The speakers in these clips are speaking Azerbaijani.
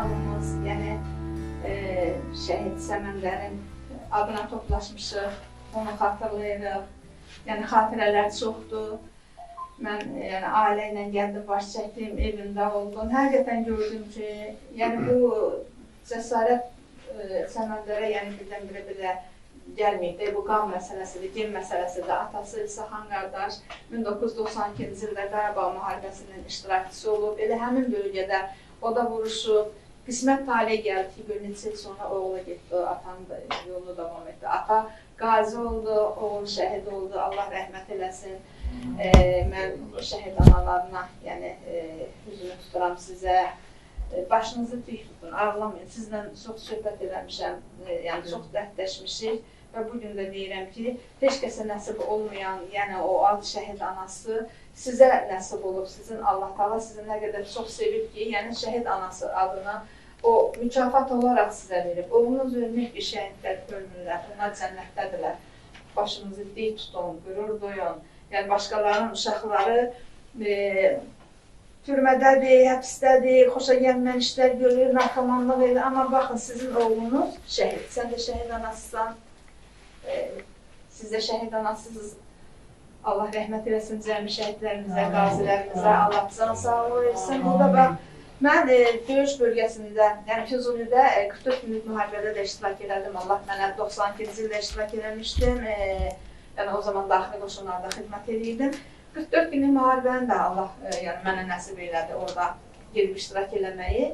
hamımız, yəni şəhid Səməndərin adına toplaşmışıq, onu xatırlayırıq. Yəni xatirələr çoxdur. Mən ailə ilə gəldim, baş çəkdim, evimdə oldum. Həqiqətən gördüm ki, yəni bu cəsarət Səməndərə birdən-birə gəlməyib. Bu qan məsələsidir, gen məsələsidir. Atası İsaxan qardaş 1992-ci ildə Qarabağ müharibəsinin iştirakçısı olub. Elə həmin bölgədə o da vuruşub. Qismət taliyə gəldi ki, bir neçə il sonra oğlu getdi, atanın da yolunu davam etdi. Ata qazi oldu, oğul şəhid oldu, Allah rəhmət eləsin. Mən şəhid analarına üzünü tuturam sizə. Başınızı dik tutun, ağlamayın. Sizlə çox söhbət eləmişəm, çox dərdləşmişik və bugün də deyirəm ki, heç kəsə nəsib olmayan, o ad şəhid anası sizə nəsib olub, sizin Allah Taala sizin nə qədər çox sevib ki, şəhid anası adına o mükafat olaraq sizə verib. Oğlunuz ölmək bir şəhidlər ölmürlər, onlar cənnətdədirlər. Başınızı dik tutun, qürur duyun. Başqalarının uşaqları türmədədir, həbsdədir, xoşa gəlməyən işlər görür, narkomanlıq edir. Amma baxın, sizin oğlunuz şəhid, sən də şəhid anasısan, siz də şəhid anasısınız. Allah rəhmət eləsin cəmi şəhidlərimizə, qazilərimizə, Allah can sağlığı versin. Burada bax, mən döyüş bölgəsində, Füzulidə 44 günlük müharibədə də iştirak elədim. Allah mənə 92-ci ildə iştirak eləmişdim. O zaman daxili qoşunlarda xidmət edirdim. 44 günlük müharibəni də Allah mənə nəsib elədi orada gedib iştirak eləməyi.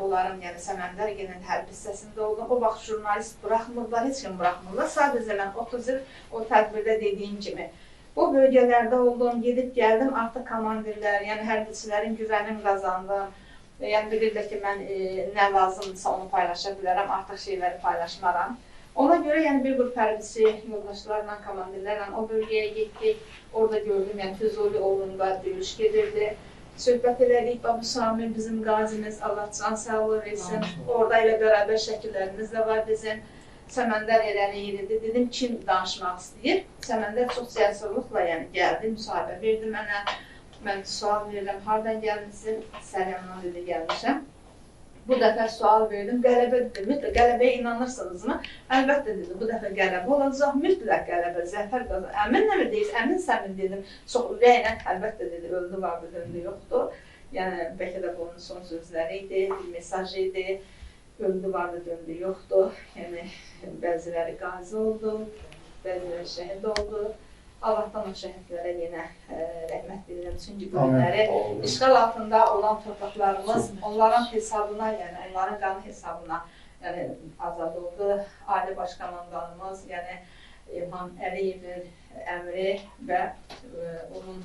Bunların Səməndər Genel Hərbi hissəsində oldum. O vaxt jurnalist buraxmırlar, heç kim buraxmırlar. Sadəcə mən 30 il o tədbirdə dediyim kimi bu bölgələrdə oldum, gedib gəldim, artıq komandirlər, hərbiçilərin güvənini qazandım. Bilirlər ki, mən nə lazımdırsa onu paylaşa bilərəm, artıq şeyləri paylaşmaram. Ona görə bir qrup hərbiçi yoldaşlarla, komandirlərlə o bölgəyə getdik. Orada gördüm, Füzuli uğrunda döyüş gedirdi. Söhbət elədik, Babu Samir bizim qazimiz, Allah can sağlığı versin. Orada ilə bərabər şəkillərimiz də var bizim. Səməndər eləyirdi. Dedim, kim danışmaq istəyir? Səməndər çox cəsurluqla gəldi, müsahibə verdi mənə. Mən sual verirəm, hardan gəlmişsin? Səryandan dedi, gəlmişəm. Bu dəfə sual verdim, qələbə dedim, mütləq qələbəyə inanırsınızmı? Əlbəttə dedim, bu dəfə qələbə olacaq, mütləq qələbə, zəfər qazanır. Əmin nə mi deyir, əminsəmin dedim, çox ürəklə, əlbəttə dedi, öldü vardı, döndü yoxdur. Bəlkə də bu onun son sözləri idi, bir mesaj idi, öldü vardı, döndü yoxdur. Bəziləri qazi oldu, bəziləri şəhid oldu. Allahdan o şəhidlərə yenə rəhmət dilirəm. Çünki günləri işğal altında olan torpaqlarımız onların hesabına, onların qanı hesabına azad oldu. Ali Baş Komandanımız, İlham Əliyevin əmri və onun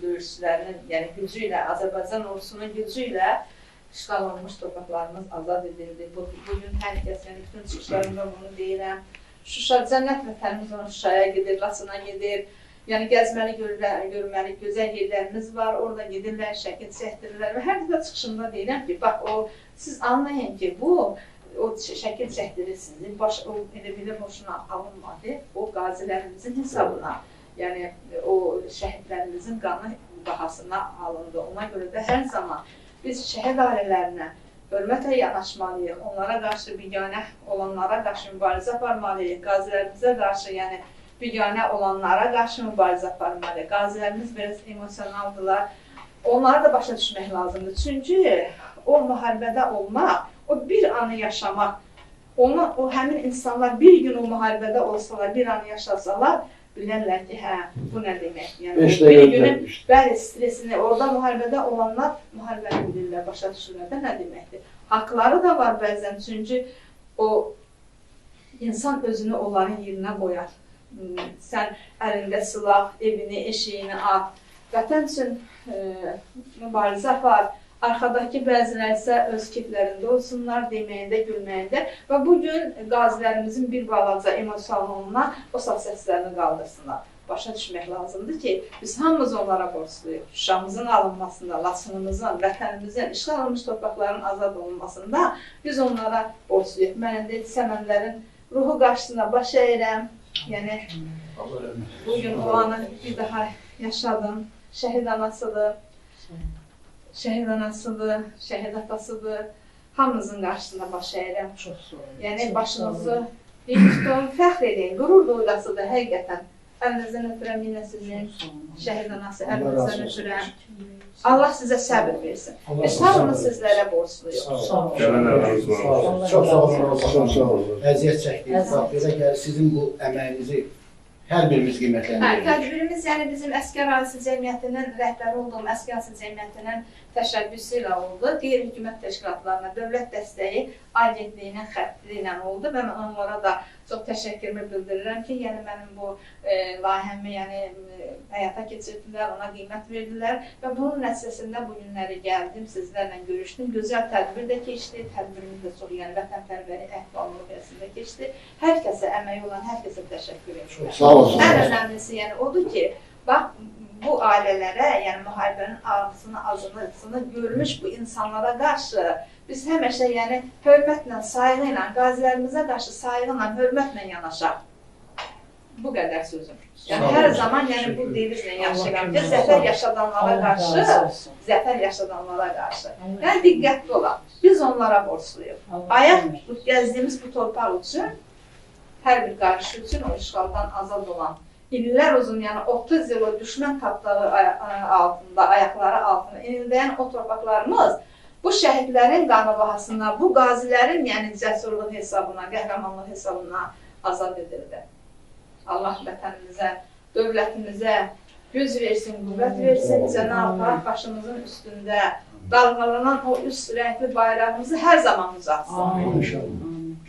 döyüşçülərinin gücü ilə, Azərbaycan ordusunun gücü ilə işğal olunmuş torpaqlarımız azad edildi. Bugün hər kəsin bütün çıxışlarında bunu deyirəm. Şuşa, cənnət vətənimiz onun Şuşaya gedir, Laçına gedir. Gəzməli, görməli, gözəl yerlərimiz var. Orada gedirlər, şəkil çəkdirirlər və hər dəfə çıxışımda deyirəm ki, bax, siz anlayın ki, o şəkil çəkdirirsiniz. Elə belə boşuna alınmadı, o qazilərimizin hesabına, o şəhidlərimizin qanı bahasına alındı. Ona görə də hər zaman biz şəhid ailələrinə hörmətlə yanaşmalıyıq, onlara qarşı biganə olanlara qarşı mübarizə aparmalıyıq, qazilərimizə qarşı, biganə olanlara qarşı mübarizə aparmalıyıq. Qazilərimiz biraz emosionaldılar, onları da başa düşmək lazımdır. Çünki o müharibədə olmaq, o bir anı yaşamaq, o həmin insanlar bir gün o müharibədə olsalar, bir anı yaşasalar, bilərlər ki, bu nə demək? Bir günün stresini, orada müharibədə olanlar müharibəni bilirlər, başa düşürlər də nə deməkdir. Haqları da var bəzən, çünki o insan özünü onların yerinə qoyar. Sən əlində silah, evini, eşiyini at, vətən üçün mübarizə apar. Arxadakı bəziləri isə öz keyflərində olsunlar, deməyində, gülməyində və bugün qazilərimizin bir balaca emosionalına o saf səslərini qaldırsınlar. Başa düşmək lazımdır ki, biz hamımız onlara borçluyuq. Şuşamızın alınmasında, Laçınımızın, vətənimizin, işğal olunmuş torpaqların azad olunmasında biz onlara borçluyuq. Mən indi Səməndərin ruhu qarşısına baş əyirəm. Bugün o anı bir daha yaşadım. Şəhid anasıdır. Şəhid anasıdır, şəhid atasıdır. hamınızın qarşısında baş əyirəm. Çox sağ olun. Yəni başınızı dik tutun, fəxr edin, qürur duyulasıdır həqiqətən. Əlinizdən öpürəm yenə sizin şəhid anası, əlinizdən öpürəm. Allah sizə səbir versin. Sağ sizlərə borcluyum. Sağ olun. Çox sağ olun. Çox sağ olun. Əziyyət çəkdiniz. Bax, belə gəlir, sizin bu əməyinizi hər birimiz qiymətləndiririk. Tədbirimiz yəni bizim Əskər Ailesi Cəmiyyətinin rəhbəri olduğum Əskər Ailesi Cəmiyyətinin təşəbbüsü ilə oldu. Qeyri-hökumət təşkilatlarına dövlət dəstəyi agentliyinin xətti ilə oldu və mən onlara da çox təşəkkürümü bildirirəm ki, yəni mənim bu layihəmi həyata keçirdilər, ona qiymət verdilər və bunun nəticəsində bu günləri gəldim, sizlərlə görüşdüm. Gözəl tədbir də keçdi, tədbirimiz də çox vətənpərvəri əhvallığı əslində keçdi. Hər kəsə əməyi olan hər kəsə təşəkkür edirəm. Sağ olun. Ən önəmlisi odur ki, bax bu ailələrə, yəni müharibənin ağrısını, acısını görmüş bu insanlara qarşı biz həmişə hörmətlə, sayğı ilə, qazilərimizə qarşı sayğı ilə, hörmətlə yanaşaq. Bu qədər sözüm. Yəni hər zaman bu devizlə yaşayıram ki, zəfər yaşadanlara qarşı. Yəni diqqətli olaq. Biz onlara borcluyuq. Ayaq gəzdiyimiz bu torpaq üçün, hər bir qarşı üçün o işğaldan azad olan illər uzun, yəni 30 yıl o düşmən tapdağı altında, ayaqları altında inildəyən o torpaqlarımız bu şəhidlərin qanı bahasına, bu qazilərin cəsurluq hesabına, qəhrəmanlıq hesabına azad edildi. Allah vətənimizə, dövlətimizə güc versin, qüvvət versin, Cənab-ı Hak başımızın üstündə dalğalanan o üst rəngli bayrağımızı hər zaman uzatsın.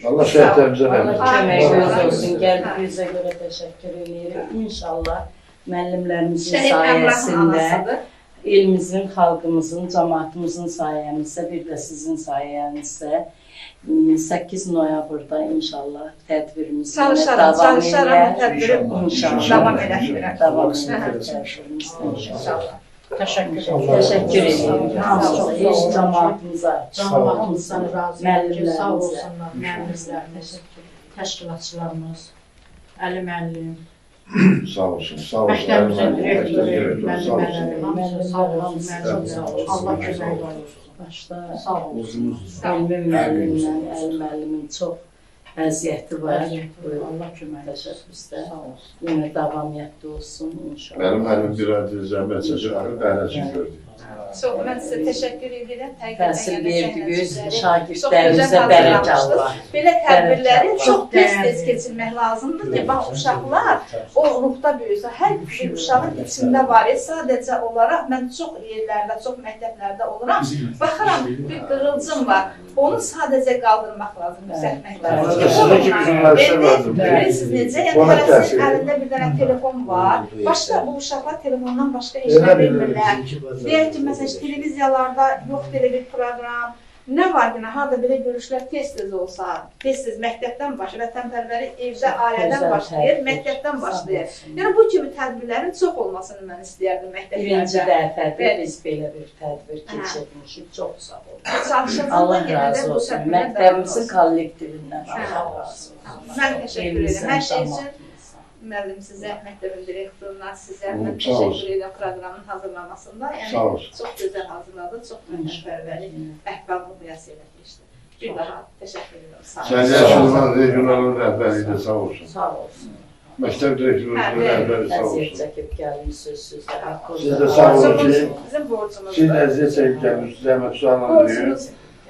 Allah şəhidlərimizə rəhmət Allah köməyiniz olsun. Gəldik bizə görə təşəkkür edirik. İnşallah müəllimlərimizin sayəsində, elimizin, xalqımızın, cəmaatımızın sayəmizdə, bir də sizin sayənizdə 8 noyabrda inşallah tədbirimiz çalışaram tədbiri davam edəcək. İnşallah. Təşəkkür edirik. Hamımıza, cəmaatımıza, müəllimlərimizə, sağ olsunlar, müəllimlər, təşkilatçılarımız, Əli müəllim, sağ olsun, sağ olsun. məktəbimizin direktoru, müəllimləri, hamısı sağ olsun, müəllimlər, Allah kömək olsun. Başda Sağ olsun. Elmi müəllimlə, Əli müəllimin çox əziyyəti var. Allah kömək təşəbbüsdə. Yenə davamiyyətli olsun inşallah. Mənim müəllim bir adı zəhmət çəkir, dəhrəçin gördük. Çox, mən sizə təşəkkür edirəm. Təhsil verdiniz, şagirdlərimizə bərəkət Allah. Belə tədbirləri çox tez-tez keçirmək lazımdır ki, bax uşaqlar o ruhda böyüsə, hər bir uşağın içində var. Sadəcə olaraq mən çox yerlərdə, çox məktəblərdə oluram. Baxıram, bir qığılcım var. Onu sadəcə qaldırmaq lazım, düzəltmək lazım. Bilirsiniz necə? Yəni tələsin əlində bir dənə telefon var. Başqa bu uşaqlar telefondan başqa heç nə bilmirlər. Deyək ki, məsələn, televiziyalarda yox belə bir proqram, nə var ki, harada belə görüşlər tez-tez olsa, tez-tez məktəbdən başlayır, vətənpərvəri evdə, ailədən başlayır, məktəbdən başlayır. Yəni, bu kimi tədbirlərin çox olmasını mən istəyərdim məktəblərdə. Birinci dəfədir biz belə bir tədbir keçirmişik, çox sağ olun. Allah razı olsun, məktəbimizin kollektivindən Allah razı olsun. Mən təşəkkür edirəm, hər şey üçün. Müəllim sizə, məktəbin direktoruna, sizə mən təşəkkür edirəm proqramın hazırlamasında. Yəni, çox gözəl hazırladı, çox vətənpərvəri, əhvallı müyəsilə keçdi. Bir daha təşəkkür edirəm, sağ olun. Səhiyyə Şurman regionalın rəhbəri də sağ olsun. Sağ olsun. Məktəb direktorunun rəhbəri sağ olsun. Əziyyət çəkib gəlmiş sözsüzlər. Siz də sağ olun ki, bizim borcumuzdur. siz əziyyət çəkib gəlmişsiniz, zəhmət sualını deyir.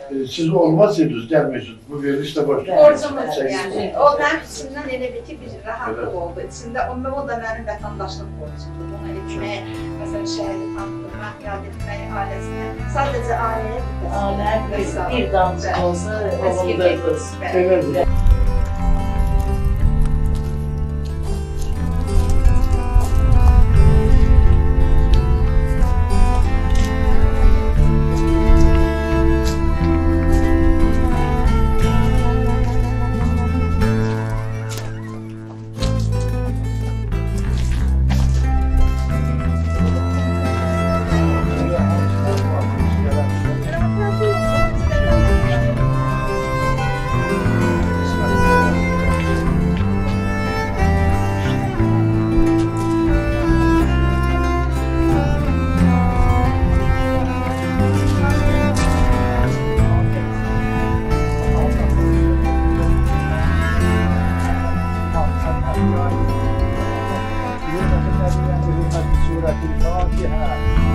Siz olmasaydınız, gəlməyirsiniz, bu veriliş də boşdur. Borcumuzdur yəni. O mənim içimdən elə bir ki, bir rahatlıq oldu. İçində o da mənim vətəndaşlıq borcumdur. Bunu etməyə, məsələn, şəhəri tanıtmaq, yad etməyi ailəsinə. Sadəcə ailəyə Bir damcı olsa, ovundurdunuz. Evet. Ha.